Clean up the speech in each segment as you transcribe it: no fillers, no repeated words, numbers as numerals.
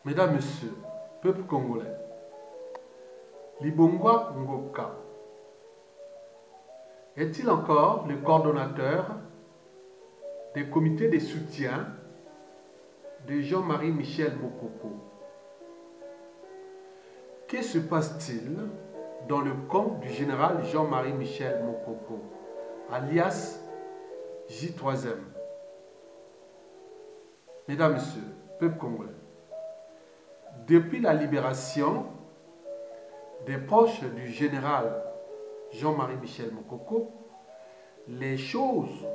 Mesdames, Messieurs, peuple congolais, Libongwa Ngoka est-il encore le coordonnateur des comités de soutien de Jean-Marie Michel Mokoko? Que se passe-t-il dans le camp du général Jean-Marie Michel Mokoko, alias J3M? Mesdames, Messieurs, peuple congolais, depuis la libération des proches du général Jean-Marie Michel Mokoko, les choses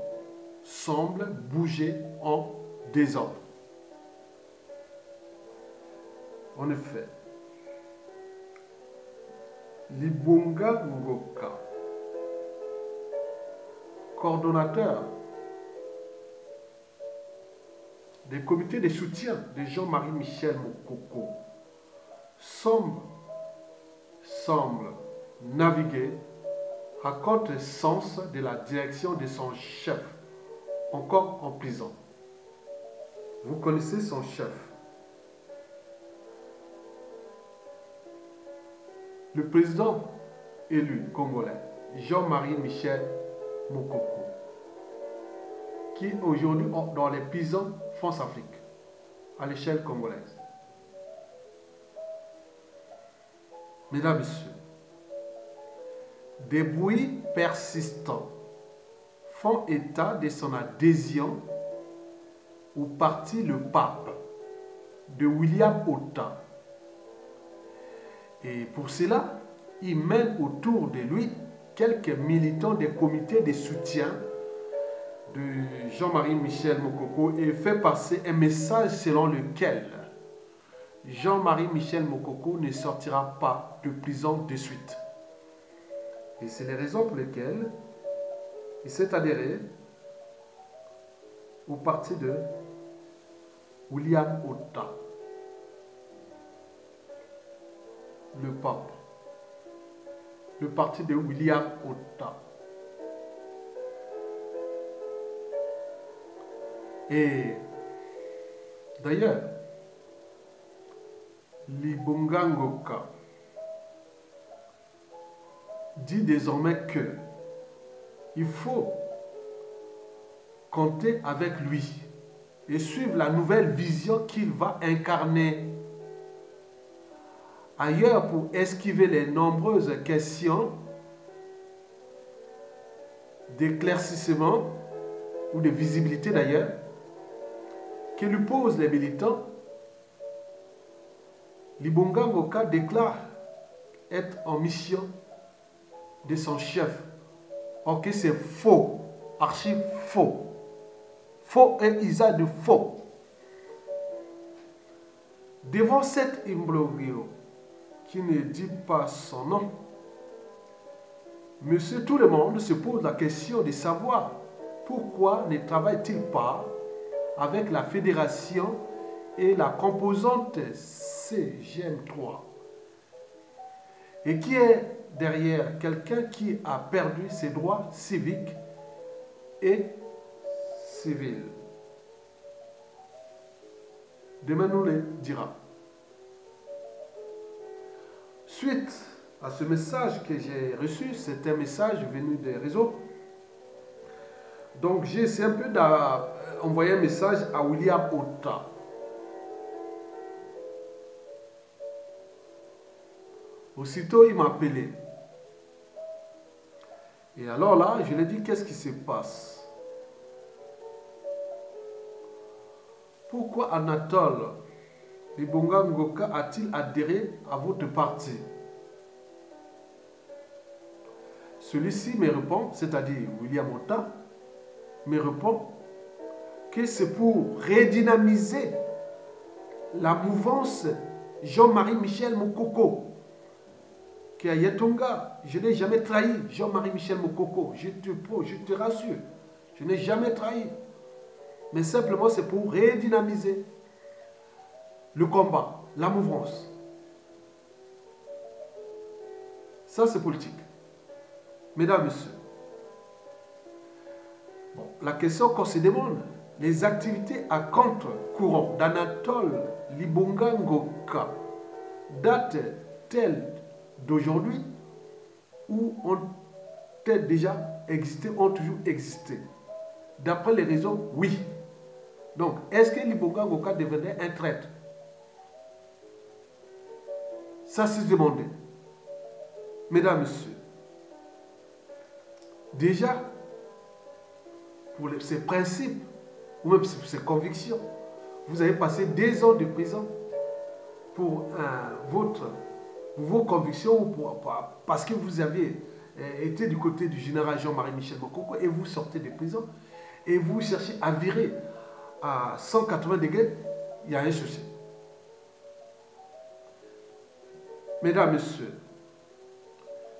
semblent bouger en désordre. En effet, Libonga Ngoka, coordonnateur des comités de soutien de Jean-Marie Michel Mokoko, semble naviguer à contre-sens de la direction de son chef, encore en prison. Vous connaissez son chef. Le président élu congolais, Jean-Marie Michel Mokoko, qui est aujourd'hui dans les prisons France-Afrique, à l'échelle congolaise. Mesdames, Messieurs, des bruits persistants font état de son adhésion au parti Le Pape de William Ota. Et pour cela, il mène autour de lui quelques militants des comités de soutien de Jean-Marie Michel Mokoko et fait passer un message selon lequel Jean-Marie Michel Mokoko ne sortira pas de prison de suite. Et c'est les raisons pour lesquelles il s'est adhéré au parti de William Ota, le pape, le parti de William Ota. Et d'ailleurs, Libonga Ngoka dit désormais que il faut compter avec lui et suivre la nouvelle vision qu'il va incarner. Ailleurs, pour esquiver les nombreuses questions d'éclaircissement ou de visibilité d'ailleurs, que lui posent les militants, Libonga Ngoka déclare être en mission de son chef. Ok, c'est faux, archi faux. Faux et usage de faux. Devant cet imbroglio qui ne dit pas son nom, Monsieur tout le monde se pose la question de savoir pourquoi ne travaille-t-il pas avec la fédération et la composante CGM3 et qui est derrière quelqu'un qui a perdu ses droits civiques et civils. Demain nous le dira. Suite à ce message que j'ai reçu, c'est un message venu des réseaux. Donc j'ai essayé un peu d'envoyer un message à William Ota. Aussitôt, il m'a appelé. Et alors là, je lui ai dit, qu'est-ce qui se passe? Pourquoi Anatole Libonga Ngoka a-t-il adhéré à votre parti? Celui-ci me répond, c'est-à-dire William Ota, me répond que c'est pour redynamiser la mouvance Jean-Marie Michel Mokoko. Que à Yetonga, je n'ai jamais trahi Jean-Marie Michel Mokoko. Je te rassure, je n'ai jamais trahi. Mais simplement, c'est pour redynamiser le combat, la mouvance. Ça, c'est politique. Mesdames, Messieurs, bon, la question qu'on se demande, les activités à contre-courant d'Anatole Libonga Ngoka datent-elles d'aujourd'hui ou ont-elles déjà existé, ont toujours existé? D'après les raisons, oui. Donc, est-ce que Libonga Ngoka devenait un traître? Ça se demandait. Mesdames, Messieurs, déjà, pour ces principes, ou même pour ces convictions, vous avez passé 2 ans de prison pour vos convictions, parce que vous avez été du côté du général Jean-Marie Michel Mokoko et vous sortez de prison et vous cherchez à virer à 180 degrés, il y a un souci. Mesdames, Messieurs,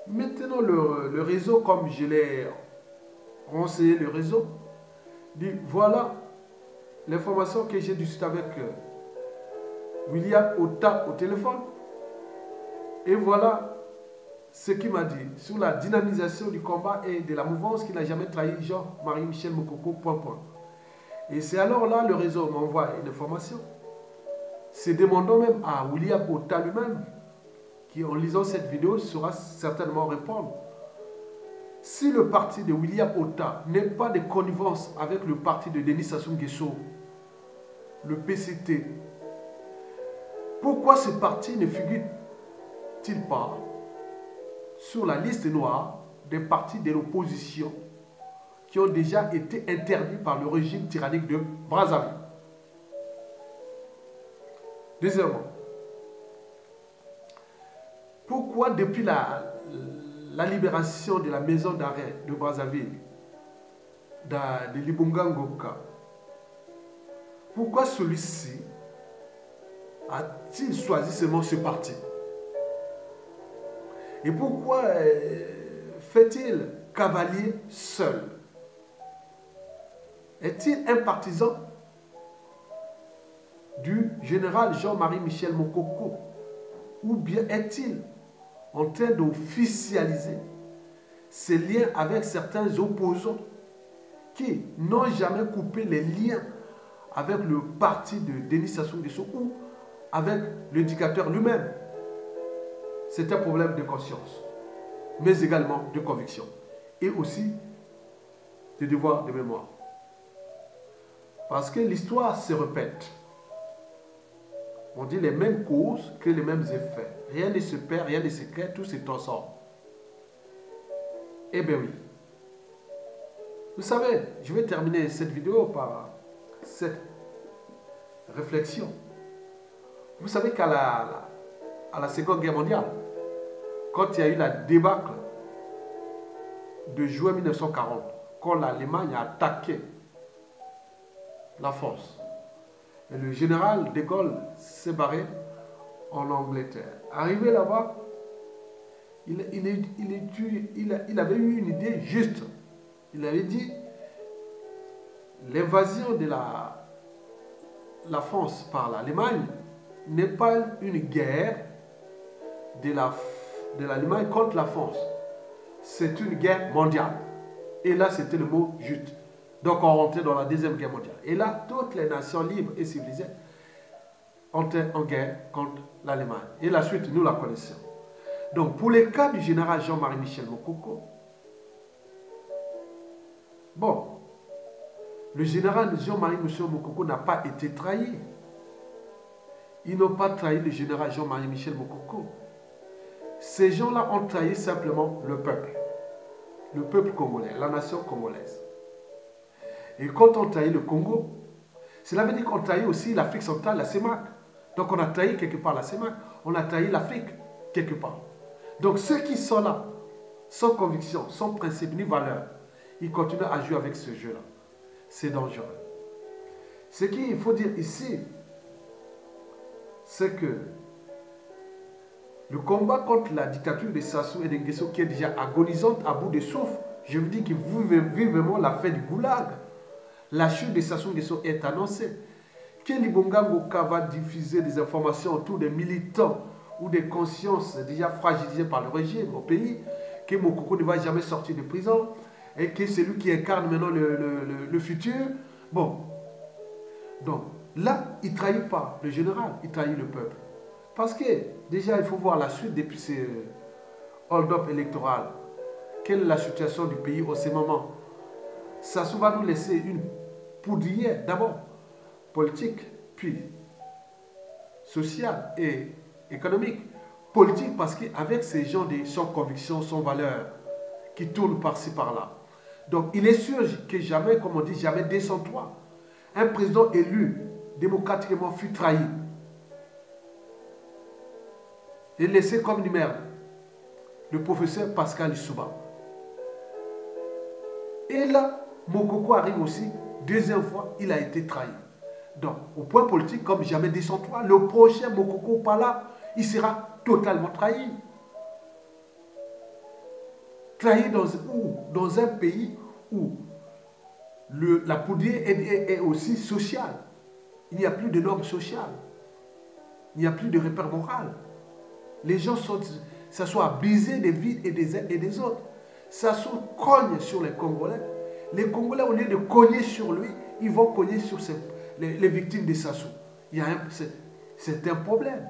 maintenant le réseau, comme je l'ai renseigné, le réseau, dit voilà l'information que j'ai discutée avec William Ota au téléphone. Et voilà ce qu'il m'a dit sur la dynamisation du combat et de la mouvance qu'il n'a jamais trahi Jean-Marie Michel Mokoko, point. Et c'est alors là le réseau m'envoie une information, se demandant même à William Ota lui-même, qui en lisant cette vidéo saura certainement répondre. Si le parti de William Ota n'est pas de connivence avec le parti de Denis Sassou Nguesso, le PCT, pourquoi ce parti ne figure-t-il pas sur la liste noire des partis de l'opposition qui ont déjà été interdits par le régime tyrannique de Brazzaville? Deuxièmement, pourquoi depuis la libération de la maison d'arrêt de Brazzaville, de Libonga Ngoka, pourquoi celui-ci a-t-il choisi seulement ce parti? Et pourquoi fait-il cavalier seul? Est-il un partisan du général Jean-Marie Michel Mokoko? Ou bien est-il en train d'officialiser ses liens avec certains opposants qui n'ont jamais coupé les liens avec le parti de Denis Sassou Nguesso ou avec le dictateur lui-même? C'est un problème de conscience, mais également de conviction et aussi de devoir de mémoire. Parce que l'histoire se répète. On dit les mêmes causes que les mêmes effets. Rien ne se perd, rien ne se crée, tout se transforme. Eh bien oui. Vous savez, je vais terminer cette vidéo par cette réflexion. Vous savez qu'à la Seconde Guerre mondiale, quand il y a eu la débâcle de juin 1940, quand l'Allemagne a attaqué la France, et le général de Gaulle s'est barré en Angleterre. Arrivé là-bas, il avait eu une idée juste. Il avait dit, l'invasion de la France par l'Allemagne n'est pas une guerre de l'Allemagne contre la France. C'est une guerre mondiale. Et là, c'était le mot juste. Donc, on rentrait dans la Deuxième Guerre mondiale. Et là, toutes les nations libres et civilisées entraient en guerre contre l'Allemagne. Et la suite, nous la connaissons. Donc, pour le cas du général Jean-Marie Michel Mokoko, bon, le général Jean-Marie Michel Mokoko n'a pas été trahi. Ils n'ont pas trahi le général Jean-Marie Michel Mokoko. Ces gens-là ont trahi simplement le peuple congolais, la nation congolaise. Et quand on trahit le Congo, cela veut dire qu'on trahit aussi l'Afrique centrale, la CEMAC. Donc on a trahi quelque part la CEMAC, on a trahi l'Afrique quelque part. Donc ceux qui sont là, sans conviction, sans principe ni valeur, ils continuent à jouer avec ce jeu-là. C'est dangereux. Ce qu'il faut dire ici, c'est que le combat contre la dictature de Sassou et de Nguesso, qui est déjà agonisante à bout de souffle, je vous dis que vous vivez vraiment la fin du goulag. La chute de Sassou Nguesso est annoncée. Que Libonga Ngoka va diffuser des informations autour des militants ou des consciences déjà fragilisées par le régime au pays, que Mokoko ne va jamais sortir de prison et que c'est lui qui incarne maintenant le futur. Bon, Donc là, il ne trahit pas le général, il trahit le peuple. Parce que déjà, il faut voir la suite depuis ces hold-up électoral. Quelle est la situation du pays en ce moment? Ça va nous laisser une poudrière, d'abord politique, puis sociale et économique. Politique parce qu'avec ces gens sans conviction, sans valeur, qui tournent par-ci par-là. Donc il est sûr que jamais, comme on dit, jamais descends-toi. Un président élu démocratiquement fut trahi et laissé comme une merde. Le professeur Pascal Lissouba. Et là, Mokoko arrive aussi, deuxième fois, il a été trahi. Donc, au point politique, comme jamais descends-toi, le prochain Mokoko pas là, il sera totalement trahi. Trahi dans un pays où la poudrière est aussi sociale. Il n'y a plus de normes sociales. Il n'y a plus de repères moraux. Les gens s'assoient brisés des vies et des autres. Ça se cogne sur les Congolais. Les Congolais, au lieu de cogner sur lui, ils vont cogner sur les victimes de Sassou. C'est un problème.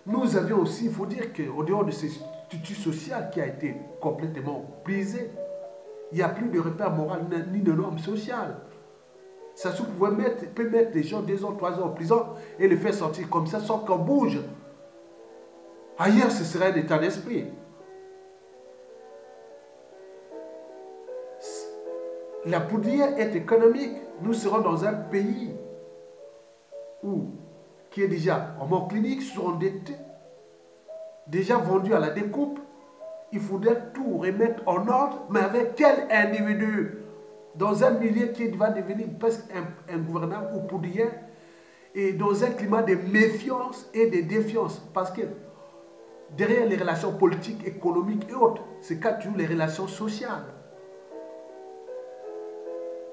Nous avions aussi, il faut dire qu'au dehors de ce statut social qui a été complètement brisé, il n'y a plus de repères moraux ni de normes sociales. Sassou peut mettre les gens 2 ans, 3 ans en prison et les faire sortir comme ça sans qu'on bouge. Ailleurs, ce serait un état d'esprit. La poudrière est économique. Nous serons dans un pays qui est déjà en mort clinique, surendetté, déjà vendu à la découpe. Il faudrait tout remettre en ordre, mais avec quel individu? Dans un milieu qui va devenir presque ingouvernable ou poudrière, et dans un climat de méfiance et de défiance. Parce que derrière les relations politiques, économiques et autres, c'est quand tu joues les relations sociales.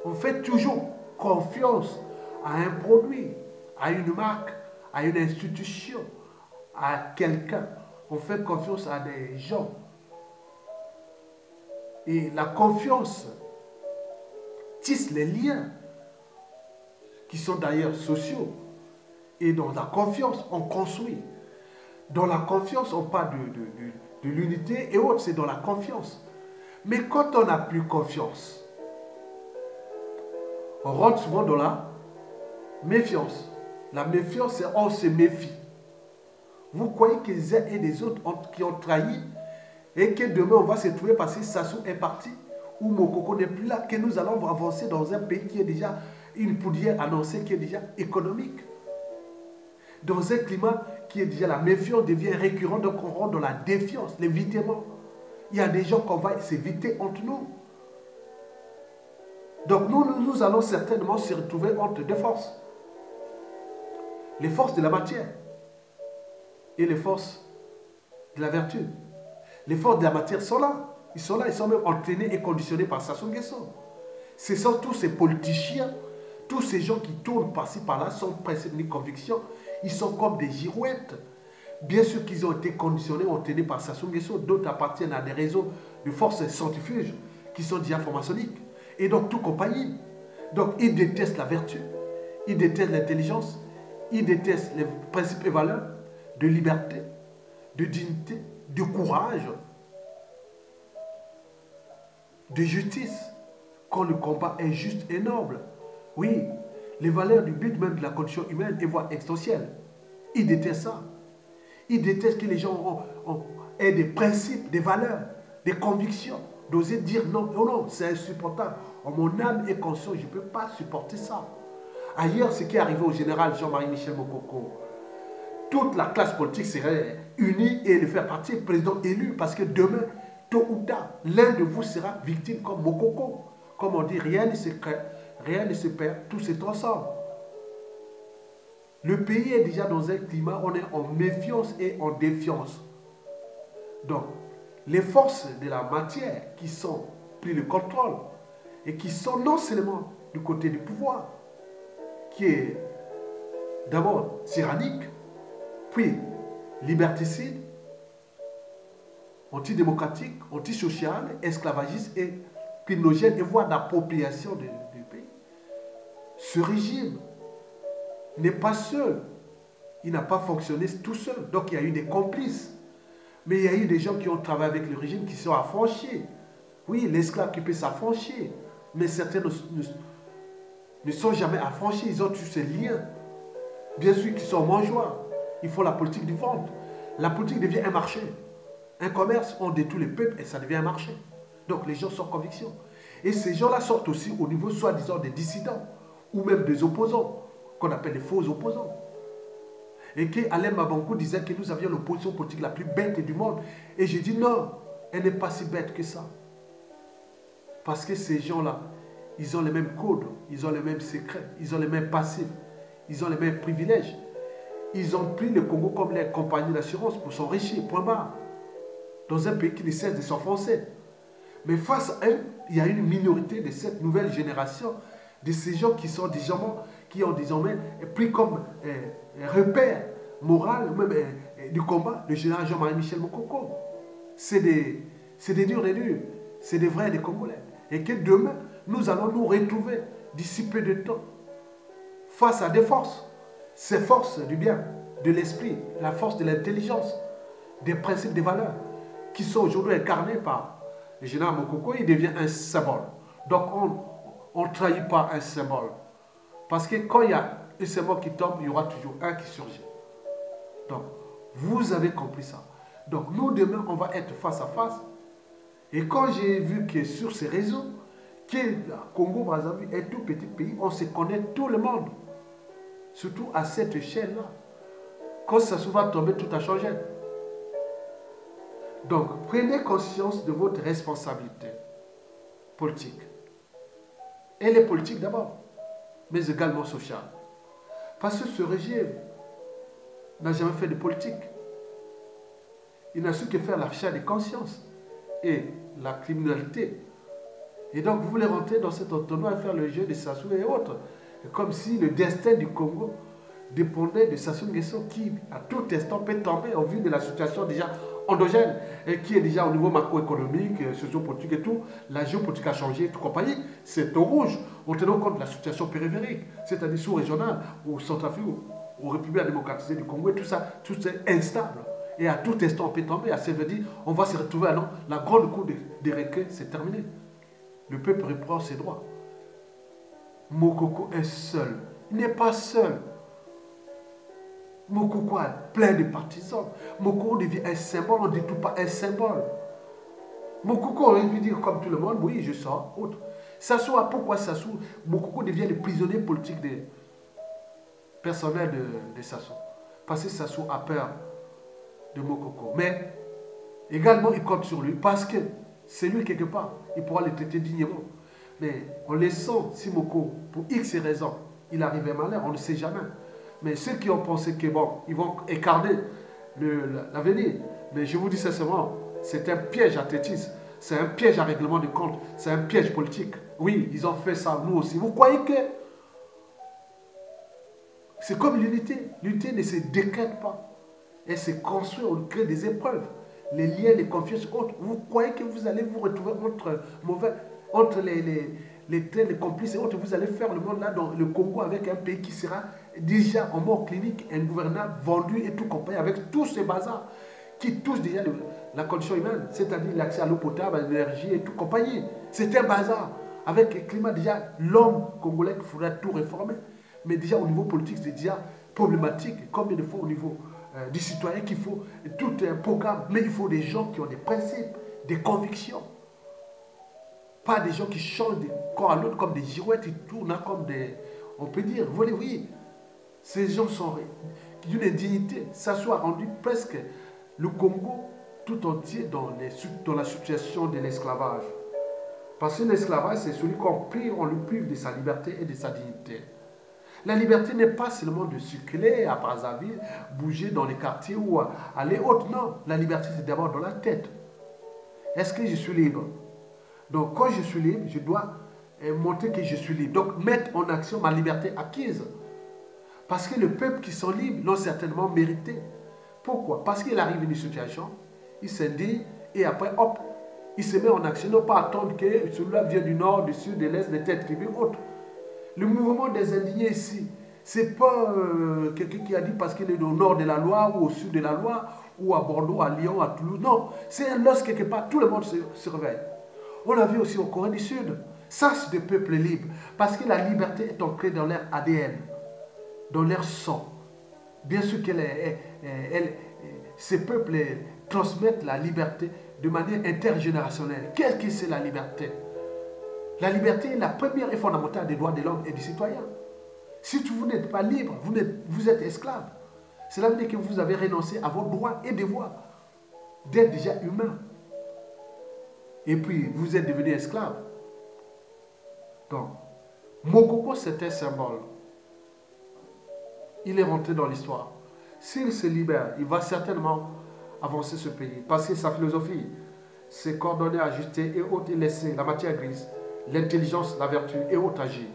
On fait toujours confiance à un produit, à une marque, à une institution, à quelqu'un. On fait confiance à des gens. Et la confiance tisse les liens qui sont d'ailleurs sociaux. Et dans la confiance, on construit. Dans la confiance, on parle de l'unité et autres, c'est dans la confiance. Mais quand on n'a plus confiance, on rentre souvent dans la méfiance. La méfiance, c'est on se méfie. Vous croyez que les uns et les autres qui ont trahi et que demain on va se trouver parce que Sassou est parti ou Mokoko n'est plus là, que nous allons avancer dans un pays qui est déjà une poudrière annoncée, qui est déjà économique. Dans un climat qui est déjà la méfiance devient récurrente, donc on rentre dans la défiance, l'évitement. Il y a des gens qu'on va s'éviter entre nous. Donc nous allons certainement se retrouver entre 2 forces. Les forces de la matière et les forces de la vertu. Les forces de la matière sont là. Ils sont là, ils sont même entraînés et conditionnés par Sassou Nguesso. Ce sont tous ces politiciens, tous ces gens qui tournent par-ci par-là, sans principe ni conviction. Ils sont comme des girouettes. Bien sûr qu'ils ont été conditionnés, entraînés par Sassou Nguesso. D'autres appartiennent à des réseaux de forces centrifuges qui sont déjà franc-maçonniques. Et donc tout compagnie. Donc ils détestent la vertu, ils détestent l'intelligence, ils détestent les principes et valeurs de liberté, de dignité, de courage, de justice, quand le combat est juste et noble. Oui, les valeurs du but même de la condition humaine et voire existentielle. Ils détestent ça. Ils détestent que les gens aient des principes, des valeurs, des convictions, d'oser dire non, oh non, c'est insupportable. En mon âme et conscience, je ne peux pas supporter ça. Ailleurs, ce qui est arrivé au général Jean-Marie Michel Mokoko, toute la classe politique serait unie et le faire partir président élu parce que demain, tôt ou tard, l'un de vous sera victime comme Mokoko. Comme on dit, rien ne se crée, rien ne se perd, tout se transforme. Le pays est déjà dans un climat, on est en méfiance et en défiance. Donc, les forces de la matière qui sont pris le contrôle et qui sont non seulement du côté du pouvoir, qui est d'abord tyrannique, puis liberticide, antidémocratique, antisocial, esclavagiste et criminogène et voire d'appropriation du pays, ce régime n'est pas seul. Il n'a pas fonctionné tout seul. Donc il y a eu des complices. Mais il y a eu des gens qui ont travaillé avec le régime qui sont affranchis. Oui, l'esclave qui peut s'affranchir. Mais certains ne sont jamais affranchis. Ils ont tous ces liens. Bien sûr qu'ils sont mangeoires. Ils font la politique du ventre. La politique devient un marché. Un commerce, on détruit les peuples et ça devient un marché. Donc les gens sont en conviction. Et ces gens-là sortent aussi au niveau soi-disant des dissidents ou même des opposants, qu'on appelle les faux opposants. Et qu'Alain Mabankou disait que nous avions l'opposition politique la plus bête du monde. Et j'ai dit non, elle n'est pas si bête que ça. Parce que ces gens-là, ils ont les mêmes codes, ils ont les mêmes secrets, ils ont les mêmes passifs, ils ont les mêmes privilèges. Ils ont pris le Congo comme les compagnies d'assurance pour s'enrichir, point barre. Dans un pays qui ne cesse de s'enfoncer. Mais face à eux, il y a une minorité de cette nouvelle génération, de ces gens qui sont qui ont désormais pris comme repère moral, même du combat, le général Jean-Marie Michel Mokoko. C'est des durs, c'est des vrais des Congolais. Et que demain, nous allons nous retrouver d'ici peu de temps face à des forces. Ces forces du bien, de l'esprit, la force de l'intelligence, des principes, des valeurs, qui sont aujourd'hui incarnés par le général Mokoko, il devient un symbole. Donc on ne trahit pas un symbole. Parce que quand il y a un symbole qui tombe, il y aura toujours un qui surgit. Donc, vous avez compris ça. Donc, nous, demain, on va être face à face. Et quand j'ai vu que sur ces réseaux, que le Congo-Brazzaville est un tout petit pays, on se connaît tout le monde. Surtout à cette échelle-là. Quand ça se va tomber, tout a changé. Donc, prenez conscience de votre responsabilité politique. Elle est politique d'abord, mais également sociale. Parce que ce régime n'a jamais fait de politique. Il n'a su que faire l'achat de conscience et la criminalité. Et donc, vous voulez rentrer dans cet entonnoir et faire le jeu de Sassou et autres. Comme si le destin du Congo dépendait de Sassou Nguesso qui, à tout instant, peut tomber au vu de la situation déjà endogène et qui est déjà au niveau macroéconomique, sociopolitique et tout. La géopolitique a changé, tout compagnie. C'est au rouge, en tenant compte de la situation périphérique, c'est-à-dire sous-régionale, au Centrafrique, aux Républiques démocratisées du Congo et tout ça, tout est instable. Et à tout instant, on peut tomber. Ça veut dire on va se retrouver à la grande cour des requins, c'est terminé. Le peuple reprend ses droits. Mokoko est seul. Il n'est pas seul. Mokoko a plein de partisans. Mokoko devient un symbole, on ne dit tout pas un symbole. Mokoko aurait pu dire comme tout le monde, oui, je sors, autre. Sassou, pourquoi Sassou, Mokoko devient le prisonnier politique des personnels de Sassou. Parce que Sassou a peur de Mokoko. Mais également, il compte sur lui parce que c'est lui quelque part. Il pourra le traiter dignement. Mais en laissant Simoko, pour X raisons, il arrive à malheur, on ne sait jamais. Mais ceux qui ont pensé que bon, ils vont écarter l'avenir, mais je vous dis sincèrement, c'est un piège athlétisme, c'est un piège à règlement de compte, c'est un piège politique. Oui, ils ont fait ça, nous aussi. Vous croyez que c'est comme l'unité? L'unité ne se décrète pas. Elle se construit, on crée des épreuves. Les liens, les confiances, autres. Vous croyez que vous allez vous retrouver entre les complices et autres, vous allez faire le monde là dans le Congo avec un pays qui sera déjà en mort clinique, ingouvernable, vendu et tout compagnie, avec tous ces bazars qui touchent déjà la condition humaine, c'est-à-dire l'accès à l'eau potable, à l'énergie et tout compagnie. C'est un bazar. Avec le climat déjà, l'homme congolais qu'il faudra tout réformer. Mais déjà au niveau politique, c'est déjà problématique. Combien de fois au niveau du citoyen qu'il faut tout un programme. Mais il faut des gens qui ont des principes, des convictions. Pas des gens qui changent de corps à l'autre comme des girouettes, ils tournent comme des... On peut dire, vous voyez, oui, ces gens sont d'une indignité. Ça soit rendu presque le Congo tout entier dans la situation de l'esclavage. Parce que l'esclavage, c'est celui on lui prive de sa liberté et de sa dignité. La liberté n'est pas seulement de circuler à Brazzaville, bouger dans les quartiers ou aller autre. Non, la liberté, c'est d'abord dans la tête. Est-ce que je suis libre? Donc, quand je suis libre, je dois montrer que je suis libre. Donc, mettre en action ma liberté acquise. Parce que le peuple qui sont libres l'ont certainement mérité. Pourquoi? Parce qu'il arrive une situation, il s'indigne et après, hop, il se met en action. Non pas attendre que celui-là vienne du nord, du sud, de l'est, des têtes tribus, autres. Le mouvement des indignés ici, ce n'est pas quelqu'un qui a dit parce qu'il est au nord de la Loire ou au sud de la Loire ou à Bordeaux, à Lyon, à Toulouse. Non, c'est un lorsque quelque part, tout le monde se réveille. On l'a vu aussi au Corée du Sud. Ça, c'est des peuples libres. Parce que la liberté est ancrée dans leur ADN, dans leur sang. Bien sûr que ces peuples transmettent la liberté de manière intergénérationnelle. Qu'est-ce que c'est la liberté? La liberté est la première et fondamentale des droits de l'homme et du citoyen. Si vous n'êtes pas libre, vous êtes esclave. Cela veut dire que vous avez renoncé à vos droits et devoirs d'être déjà humain. Et puis, vous êtes devenu esclave. Donc, Mokoko, c'est un symbole. Il est rentré dans l'histoire. S'il se libère, il va certainement avancer ce pays. Parce que sa philosophie, c'est coordonner, ajuster et autres laisser la matière grise, l'intelligence, la vertu et autres agir.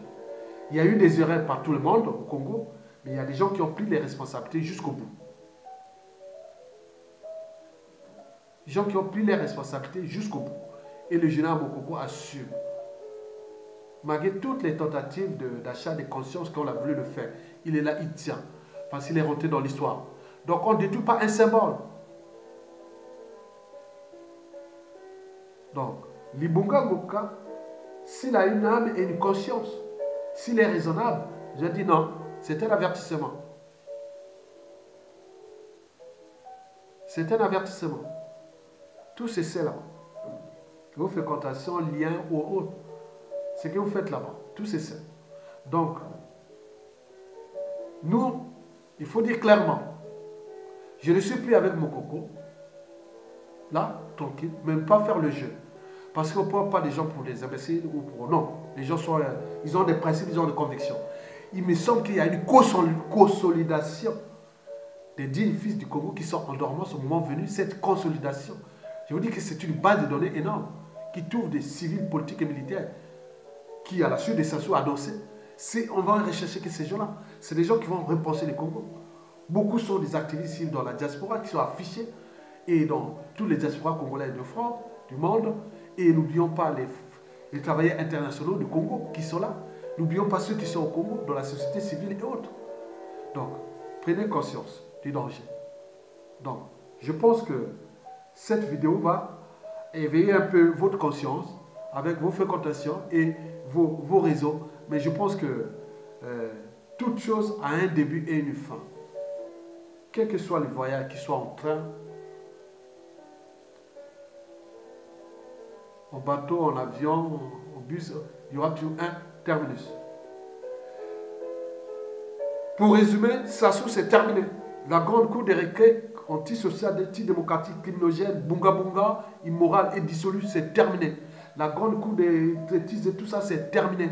Il y a eu des erreurs par tout le monde au Congo, mais il y a des gens qui ont pris les responsabilités jusqu'au bout. Des gens qui ont pris les responsabilités jusqu'au bout. Et le général Mokoko assume. Malgré toutes les tentatives d'achat de conscience qu'on a voulu le faire, il est là, il tient. Parce qu'il est rentré dans l'histoire. Donc on ne détruit pas un symbole. Donc, Libunga Ngoka, s'il a une âme et une conscience, s'il est raisonnable, je dis non, c'est un avertissement. C'est un avertissement. Tout c'est là. Vos fréquentations, liens ou autres. Ce que vous faites là-bas. Tout c'est ça. Donc, nous, il faut dire clairement, je ne suis plus avec Mokoko. Là, tranquille, même pas faire le jeu. Parce qu'on ne prend pas des gens pour des imbéciles ou pour... Non, les gens sont... ils ont des principes, ils ont des convictions. Il me semble qu'il y a une consolidation des 10 fils du Congo qui sont en dormance au moment venu. Cette consolidation, je vous dis que c'est une base de données énorme qui trouve des civils, politiques et militaires qui, à la suite des sanctions annoncées, on va rechercher que ces gens-là, c'est des gens qui vont repenser le Congo. Beaucoup sont des activistes dans la diaspora qui sont affichés et dans tous les diasporas congolais de France, du monde. Et n'oublions pas les travailleurs internationaux du Congo qui sont là. N'oublions pas ceux qui sont au Congo, dans la société civile et autres. Donc, prenez conscience du danger. Donc, je pense que cette vidéo va éveiller un peu votre conscience avec vos fréquentations et vos réseaux. Mais je pense que toute chose a un début et une fin. Quel que soit le voyage, qu'il soit en train, en bateau, en avion, en bus, il y aura toujours un terminus. Pour résumer, Sassou, c'est terminé. La grande cour des récré antisociale, antidémocratique, criminogène, bunga bunga, immoral et dissolu, c'est terminé. La grande cour des traitistes et tout ça, c'est terminé.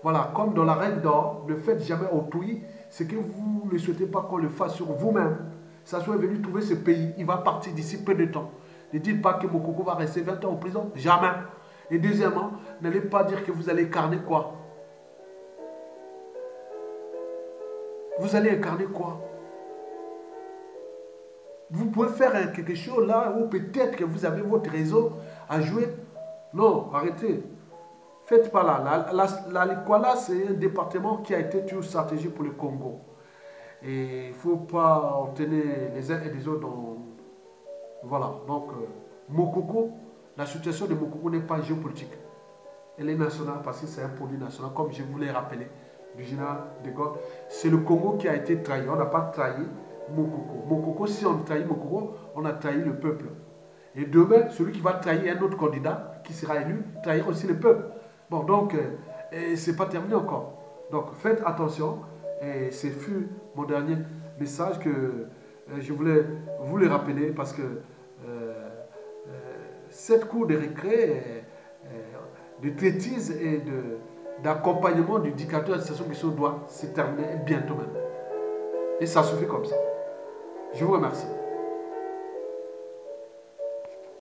Voilà, comme dans la règle d'or, ne faites jamais autrui ce que vous ne souhaitez pas qu'on le fasse sur vous-même. Sassou est venu trouver ce pays, il va partir d'ici peu de temps. Ne dites pas que Mokoko va rester 20 ans en prison, jamais. Et deuxièmement, n'allez pas dire que vous allez incarner quoi. Vous allez incarner quoi? Vous pouvez faire quelque chose là où peut-être que vous avez votre réseau à jouer. Non, arrêtez. Faites pas là. La Likwala, c'est un département qui a été toujours stratégique pour le Congo. Et il ne faut pas en tenir les uns et les autres dans... Voilà. Donc, Mokoko, la situation de Mokoko n'est pas géopolitique. Elle est nationale parce que c'est un produit national, comme je vous l'ai rappelé, du général de Gaulle. C'est le Congo qui a été trahi. On n'a pas trahi Mokoko. Mokoko, si on trahit Mokoko, on a trahi le peuple. Et demain, celui qui va trahir un autre candidat qui sera élu, trahira aussi le peuple. Bon, donc, ce n'est pas terminé encore. Donc, faites attention. Et ce fut mon dernier message que je voulais vous le rappeler parce que cette cour de récré, de traitise et d'accompagnement du dictateur de Sassou Nguesso doit se terminer bientôt même. Et ça suffit comme ça. Je vous remercie.